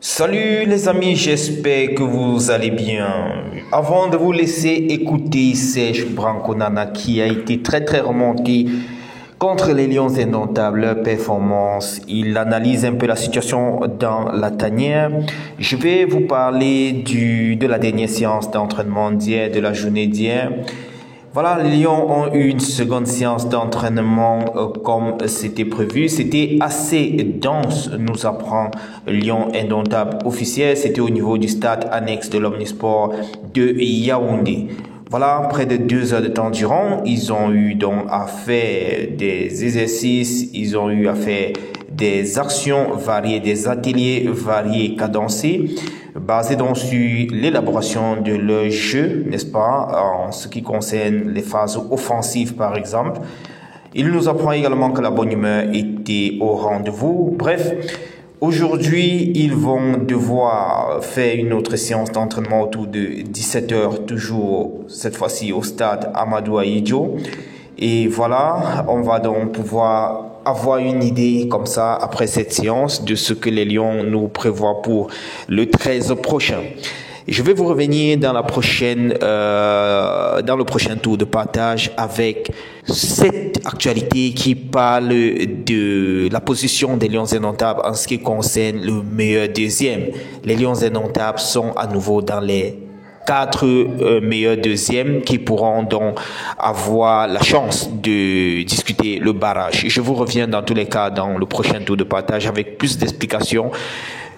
Salut les amis, j'espère que vous allez bien. Avant de vous laisser écouter Serge Branco-Nana qui a été très remonté contre les Lions indomptables, leur performance, il analyse un peu la situation dans la tanière. Je vais vous parler de la dernière séance d'entraînement d'hier, de la journée d'hier. Voilà, les Lions ont eu une seconde séance d'entraînement comme c'était prévu. C'était assez dense, nous apprend Lions indomptables officiel. C'était au niveau du stade annexe de l'Omnisport de Yaoundé. Voilà, près de 2 heures de temps durant, ils ont eu donc à faire des exercices, ils ont eu à faire des actions variées, des ateliers variés cadencés, basés donc sur l'élaboration de leur jeu, n'est-ce pas, en ce qui concerne les phases offensives par exemple. Il nous apprend également que la bonne humeur était au rendez-vous. Bref, aujourd'hui, ils vont devoir faire une autre séance d'entraînement autour de 17 heures, toujours cette fois-ci au stade Amadou Ahidjo. Et voilà, on va donc pouvoir avoir une idée comme ça après cette séance de ce que les Lions nous prévoient pour le 13 prochain. Je vais vous revenir dans le prochain tour de partage avec cette actualité qui parle de la position des Lions indomptables en ce qui concerne le meilleur deuxième. Les Lions indomptables sont à nouveau dans les 4 meilleurs deuxièmes qui pourront donc avoir la chance de discuter le barrage. Je vous reviens dans tous les cas dans le prochain tour de partage avec plus d'explications.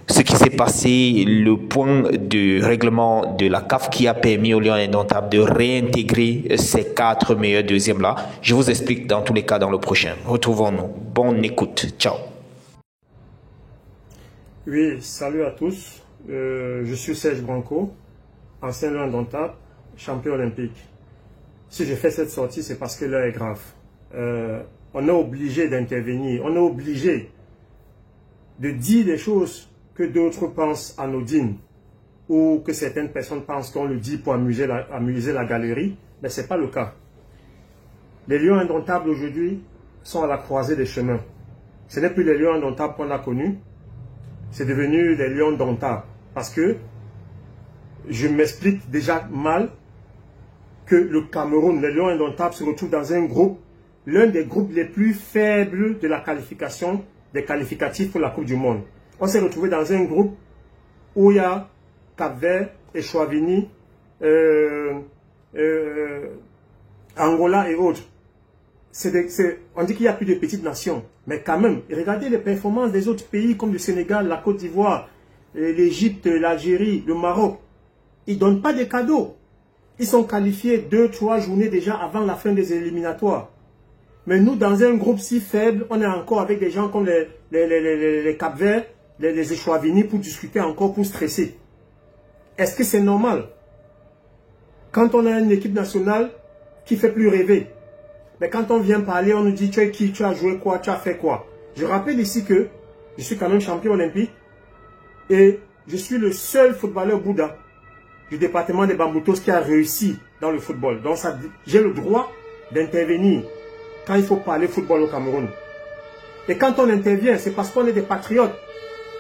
Ce qui s'est passé, le point de règlement de la CAF qui a permis aux Lions indomptables de réintégrer ces 4 meilleurs deuxièmes-là. Je vous explique dans tous les cas dans le prochain. Retrouvons-nous. Bonne écoute. Ciao. Oui, salut à tous. Je suis Serge Branco, ancien Lion indomptable, champion olympique. Si je fais cette sortie, c'est parce que l'heure est grave. On est obligé d'intervenir. On est obligé de dire des choses que d'autres pensent anodines ou que certaines personnes pensent qu'on le dit pour amuser la galerie, mais ce n'est pas le cas. Les Lions indomptables aujourd'hui sont à la croisée des chemins. Ce n'est plus les Lions indomptables qu'on a connus, c'est devenu les Lions domptables. Parce que je m'explique déjà mal que le Cameroun, les Lions indomptables, se retrouvent dans un groupe, l'un des groupes les plus faibles de la qualification, des qualificatifs pour la Coupe du Monde. On s'est retrouvé dans un groupe où il y a Cap-Vert, Eswatini, Angola et autres. On dit qu'il n'y a plus de petites nations. Mais quand même, regardez les performances des autres pays comme le Sénégal, la Côte d'Ivoire, l'Égypte, l'Algérie, le Maroc. Ils ne donnent pas de cadeaux. Ils sont qualifiés 2-3 journées déjà avant la fin des éliminatoires. Mais nous, dans un groupe si faible, on est encore avec des gens comme les Cap-Verts, les Eswatini pour discuter encore, pour stresser. Est-ce que c'est normal? Quand on a une équipe nationale qui fait plus rêver, mais quand on vient parler, on nous dit tu es qui, tu as joué quoi, tu as fait quoi. Je rappelle ici que je suis quand même champion olympique et je suis le seul footballeur Bouddha du département des Bamboutos qui a réussi dans le football. Donc j'ai le droit d'intervenir quand il faut parler football au Cameroun. Et quand on intervient, c'est parce qu'on est des patriotes.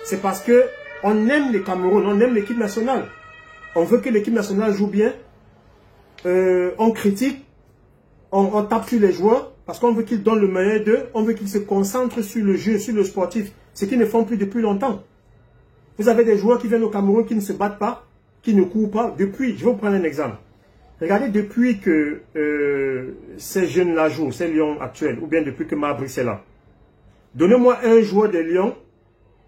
C'est parce qu'on aime le Cameroun, on aime l'équipe nationale. On veut que l'équipe nationale joue bien. On critique, on tape sur les joueurs parce qu'on veut qu'ils donnent le meilleur d'eux. On veut qu'ils se concentrent sur le jeu, sur le sportif. Ce qu'ils ne font plus depuis longtemps. Vous avez des joueurs qui viennent au Cameroun qui ne se battent pas, qui ne courent pas. Depuis, je vais vous prendre un exemple. Regardez, depuis que ces jeunes-là jouent, ces Lions actuels, ou bien depuis que Mabrice est là. Donnez-moi un joueur des Lions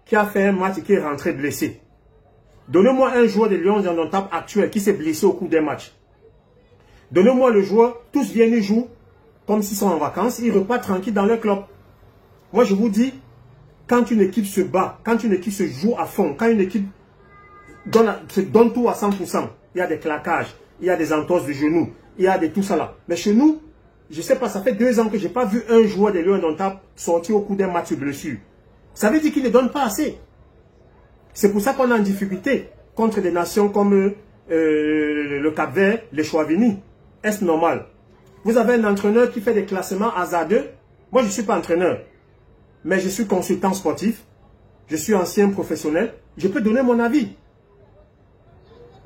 qui a fait un match et qui est rentré blessé. Donnez-moi un joueur des Lions indomptables actuel qui s'est blessé au cours d'un match. Donnez-moi le joueur, tous viennent et jouent comme s'ils sont en vacances, ils repartent tranquilles dans leur club. Moi je vous dis, quand une équipe se bat, quand une équipe se joue à fond, quand une équipe se donne tout à 100%, il y a des claquages, il y a des entorses de genoux, il y a des tout ça là. Mais chez nous, je ne sais pas, ça fait 2 ans que je n'ai pas vu un joueur des Lions indomptables sortir au cours d'un match de blessure. Ça veut dire qu'il ne donne pas assez. C'est pour ça qu'on est en difficulté contre des nations comme le Cap-Vert, les Eswatini. Est-ce normal? Vous avez un entraîneur qui fait des classements hasardeux. Moi, je ne suis pas entraîneur, mais je suis consultant sportif. Je suis ancien professionnel. je peux donner mon avis.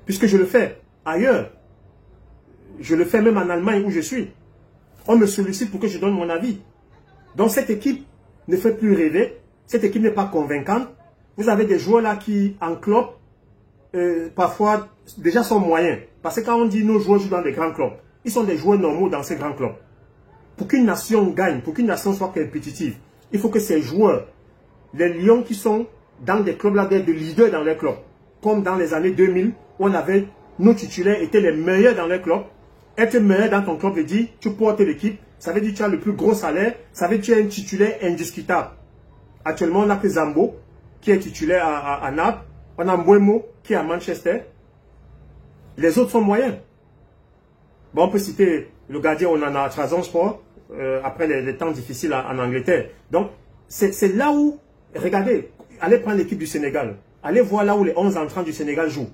Puisque je le fais ailleurs. Je le fais même en Allemagne où je suis. On me sollicite pour que je donne mon avis. Donc cette équipe ne fait plus rêver. Cette équipe n'est pas convaincante. Vous avez des joueurs là qui, en club, parfois, déjà sont moyens. Parce que quand on dit nos joueurs jouent dans des grands clubs, ils sont des joueurs normaux dans ces grands clubs. Pour qu'une nation gagne, pour qu'une nation soit compétitive, il faut que ces joueurs, les Lions qui sont dans des clubs là, des leaders dans les clubs, comme dans les années 2000, où on avait, nos titulaires étaient les meilleurs dans les clubs. Être meilleur dans ton club veut dire, tu portes l'équipe, ça veut dire que tu as le plus gros salaire, ça veut dire que tu es un titulaire indiscutable. Actuellement, on n'a que Zambo, qui est titulaire à Naples, on a Mbeumo, qui est à Manchester. Les autres sont moyens. Bon, on peut citer le gardien, on en a à Trabzonspor, après les temps difficiles en Angleterre. Donc, c'est là où, regardez, allez prendre l'équipe du Sénégal. Allez voir là où les 11 entrants du Sénégal jouent.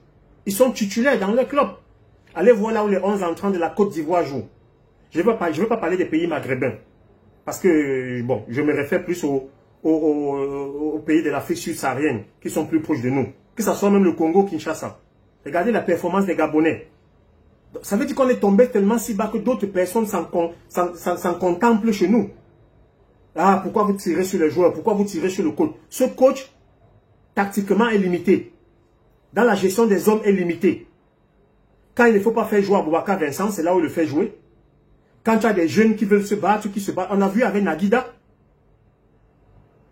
Ils sont titulaires dans le club. Allez voir là où les 11 entrants de la Côte d'Ivoire jouent. Je ne veux pas parler des pays maghrébins. Parce que, bon, je me réfère plus aux pays de l'Afrique subsaharienne, qui sont plus proches de nous. Que ce soit même le Congo, Kinshasa. Regardez la performance des Gabonais. Ça veut dire qu'on est tombé tellement si bas que d'autres personnes s'en contemplent chez nous. Ah, pourquoi vous tirez sur les joueurs? Pourquoi vous tirez sur le coach? Ce coach, tactiquement, est limité. Dans la gestion des hommes, est limité. Quand il ne faut pas faire jouer Boubacar Vincent, c'est là où il le fait jouer. Quand tu as des jeunes qui veulent se battre, qui se battent. On a vu avec Naguida.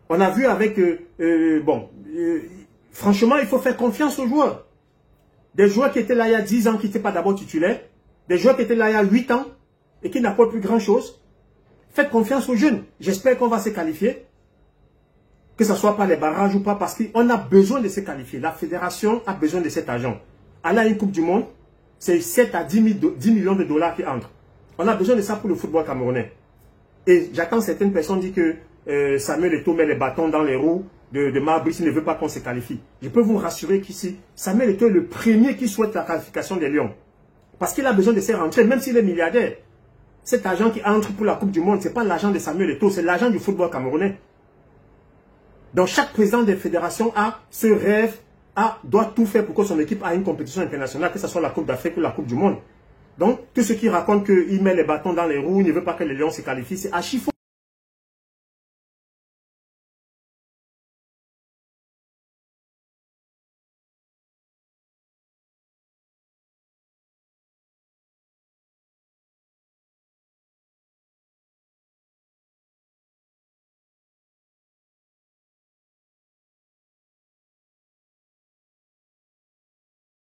On a vu avec... franchement, il faut faire confiance aux joueurs. Des joueurs qui étaient là il y a 10 ans, qui n'étaient pas d'abord titulaires. Des joueurs qui étaient là il y a 8 ans et qui n'apportent plus grand-chose. Faites confiance aux jeunes. J'espère qu'on va se qualifier. Que ce soit par les barrages ou pas, parce qu'on a besoin de se qualifier. La fédération a besoin de cet argent. Aller à une Coupe du Monde, c'est 7 à 10 millions de dollars qui entrent. On a besoin de ça pour le football camerounais. Et j'attends certaines personnes dire que Samuel Eto'o met les bâtons dans les roues de Marbury s'il ne veut pas qu'on se qualifie. Je peux vous rassurer qu'ici, Samuel Eto'o est le premier qui souhaite la qualification des Lions. Parce qu'il a besoin de ses rentrées, même s'il est milliardaire. Cet argent qui entre pour la Coupe du Monde, ce n'est pas l'argent de Samuel Eto'o, c'est l'argent du football camerounais. Donc chaque président des fédérations a ce rêve, doit tout faire pour que son équipe ait une compétition internationale, que ce soit la Coupe d'Afrique ou la Coupe du Monde. Donc, tous ceux qui racontent qu'il met les bâtons dans les roues, il ne veut pas que les Lions se qualifient, c'est archi faux.